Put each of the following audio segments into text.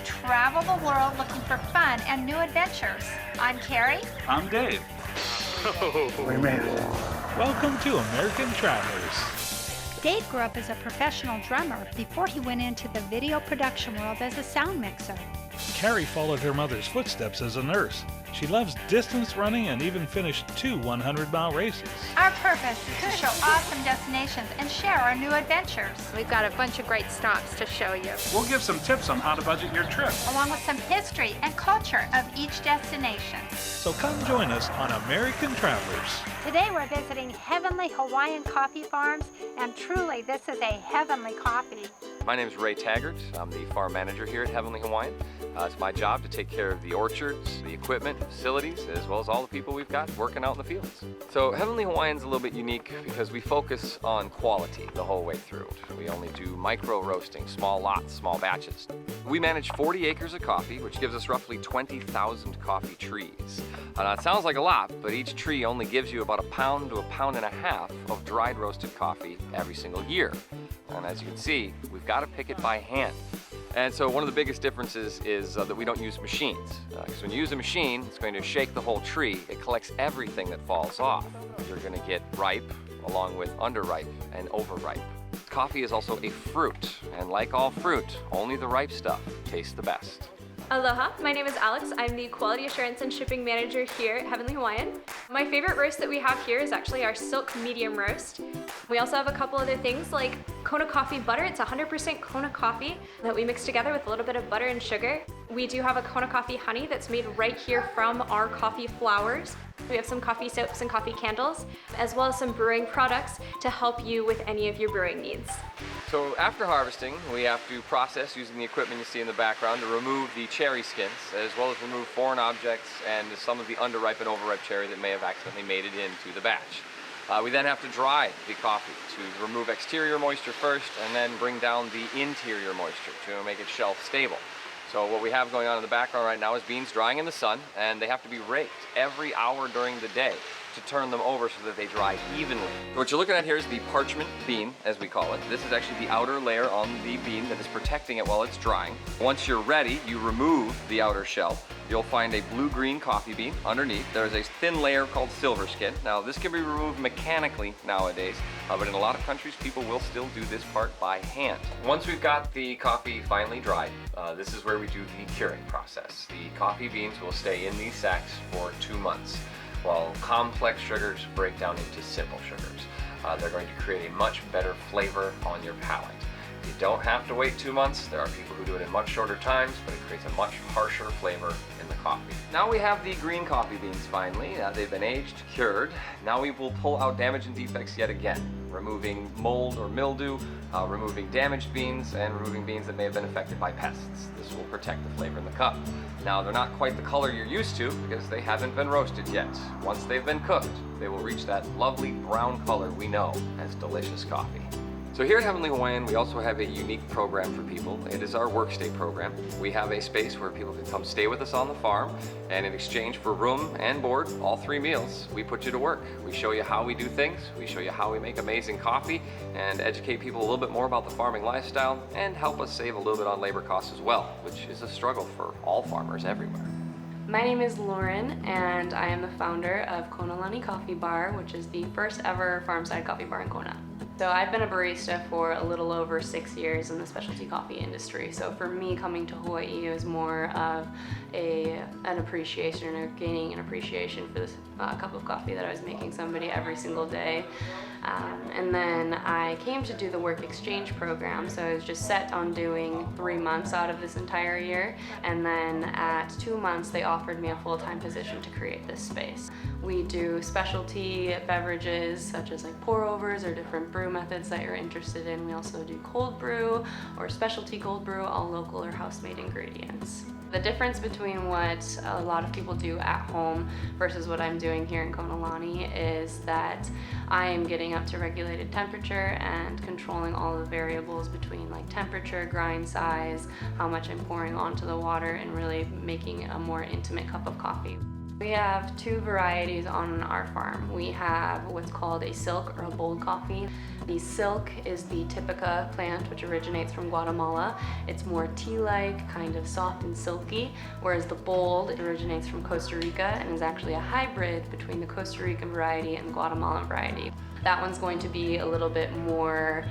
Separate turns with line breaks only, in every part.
travel the world looking for fun and new adventures. I'm Kari.
I'm Dave.
We made it.
Welcome to American Travelers.
Dave grew up as a professional drummer before he went into the video production world as a sound mixer.
Kari followed her mother's footsteps as a nurse. She loves distance running and even finished 2 100-mile races.
Our purpose is to show awesome destinations and share our new adventures,
We've got a bunch of great stops to show you.
We'll give some tips on how to budget your trip.
along with some history and culture of each destination.
So come join us on American Travelers.
Today we're visiting Heavenly Hawaiian Coffee Farms, and truly this is a heavenly coffee.
My name is Ray Taggart. I'm the farm manager here at Heavenly Hawaiian. It's my job to take care of the orchards, the equipment, facilities, as well as all the people we've got working out in the fields. So Heavenly Hawaiian's a little bit unique because we focus on quality the whole way through. We only do micro roasting, small lots, small batches. We manage 40 acres of coffee, which gives us roughly 20,000 coffee trees. Now it sounds like a lot, but each tree only gives you about 1 pound to 1.5 pounds of dried roasted coffee every single year. And as you can see, we've got to pick it by hand. And so one of the biggest differences is that we don't use machines. Because when you use a machine, it's going to shake the whole tree. It collects everything that falls off. You're going to get ripe along with underripe and overripe. Coffee is also a fruit, and like all fruit, only the ripe stuff tastes the best.
Aloha, my name is Alex. I'm the Quality Assurance and Shipping Manager here at Heavenly Hawaiian. My favorite roast that we have here is actually our silk medium roast. We also have a couple other things like Kona Coffee butter. It's 100% Kona coffee that we mix together with a little bit of butter and sugar. We do have a Kona Coffee honey that's made right here from our coffee flowers. We have some coffee soaps and coffee candles, as well as some brewing products to help you with any of your brewing needs.
So after harvesting, we have to process using the equipment you see in the background to remove the cherry skins, as well as remove foreign objects and some of the underripe and overripe cherry that may have accidentally made it into the batch. We then have to dry the coffee to remove exterior moisture first and then bring down the interior moisture to make it shelf stable. So what we have going on in the background right now is beans drying in the sun, and they have to be raked every hour during the day to turn them over so that they dry evenly. What you're looking at here is the parchment bean, as we call it. This is actually the outer layer on the bean that is protecting it while it's drying. Once you're ready, you remove the outer shell. You'll find a blue-green coffee bean underneath. There's a thin layer called silver skin. Now, this can be removed mechanically nowadays, but in a lot of countries, people will still do this part by hand. Once we've got the coffee finally dried, this is where we do the curing process. The coffee beans will stay in these sacks for 2 months, while complex sugars break down into simple sugars. They're going to create a much better flavor on your palate. You don't have to wait 2 months. There are people who do it in much shorter times, but it creates a much harsher flavor in the coffee. Now we have the green coffee beans finally. They've been aged, cured. Now we will pull out damage and defects yet again, removing mold or mildew, removing damaged beans, and removing beans that may have been affected by pests. This will protect the flavor in the cup. Now they're not quite the color you're used to because they haven't been roasted yet. Once they've been cooked, they will reach that lovely brown color we know as delicious coffee. So here at Heavenly Hawaiian, we also have a unique program for people. It is our workstay program. We have a space where people can come stay with us on the farm, and in exchange for room and board, all 3 meals, we put you to work. We show you how we do things, we show you how we make amazing coffee, and educate people a little bit more about the farming lifestyle, and help us save a little bit on labor costs as well, which is a struggle for all farmers everywhere.
My name is Lauren, and I am the founder of Kona Coffee Bar, which is the first ever farm-side coffee bar in Kona. So I've been a barista for a little over 6 years in the specialty coffee industry. So for me, coming to Hawaii was more of an appreciation, or gaining an appreciation for this cup of coffee that I was making somebody every single day. And then I came to do the work exchange program, so I was just set on doing 3 months out of this entire year, and then at 2 months they offered me a full-time position to create this space. We do specialty beverages such as like pour-overs or different brew methods that you're interested in. We also do cold brew or specialty cold brew, all local or house-made ingredients. The difference between what a lot of people do at home versus what I'm doing here in Kona Lani is that I am getting up to regulated temperature and controlling all the variables between like temperature, grind size, how much I'm pouring onto the water, and really making a more intimate cup of coffee. We have two varieties on our farm. We have what's called a silk or a bold coffee. The silk is the typica plant, which originates from Guatemala. It's more tea-like, kind of soft and silky, whereas the bold originates from Costa Rica and is actually a hybrid between the Costa Rican variety and the Guatemalan variety. That one's going to be a little bit more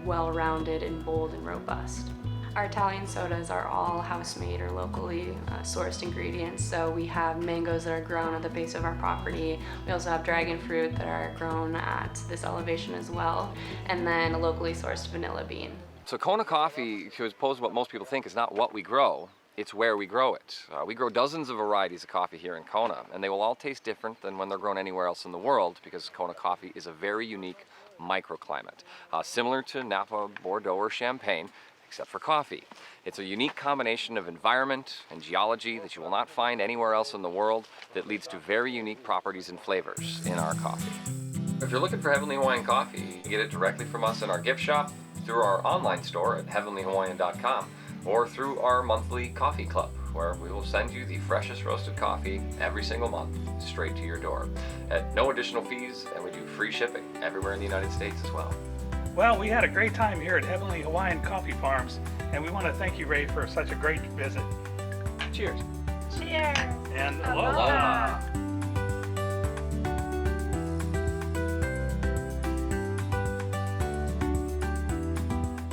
well-rounded and bold and robust. Our Italian sodas are all house-made or locally sourced ingredients. So we have mangoes that are grown at the base of our property. We also have dragon fruit that are grown at this elevation as well. And then a locally sourced vanilla bean.
So Kona Coffee, as opposed to what most people think, is not what we grow, it's where we grow it. We grow dozens of varieties of coffee here in Kona, and they will all taste different than when they're grown anywhere else in the world, because Kona Coffee is a very unique microclimate. Similar to Napa, Bordeaux, or Champagne, except for coffee. It's a unique combination of environment and geology that you will not find anywhere else in the world that leads to very unique properties and flavors in our coffee. If you're looking for Heavenly Hawaiian coffee, you get it directly from us in our gift shop, through our online store at heavenlyhawaiian.com, or through our monthly coffee club, where we will send you the freshest roasted coffee every single month straight to your door at no additional fees, and we do free shipping everywhere in the United States as well.
Well, we had a great time here at Heavenly Hawaiian Coffee Farms, and we want to thank you, Ray, for such a great visit. Cheers.
Cheers.
And
Aloha.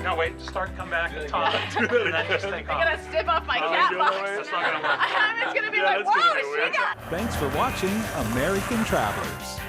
No, wait, start, come back, and talk, and then just take off.
I'm gonna step off my
Oh,
cat
you
box.
know what? That's not gonna work.
It's gonna be
Yeah,
like,
that's gonna
whoa,
be
she
weird.
got
Thanks for watching American Travelers.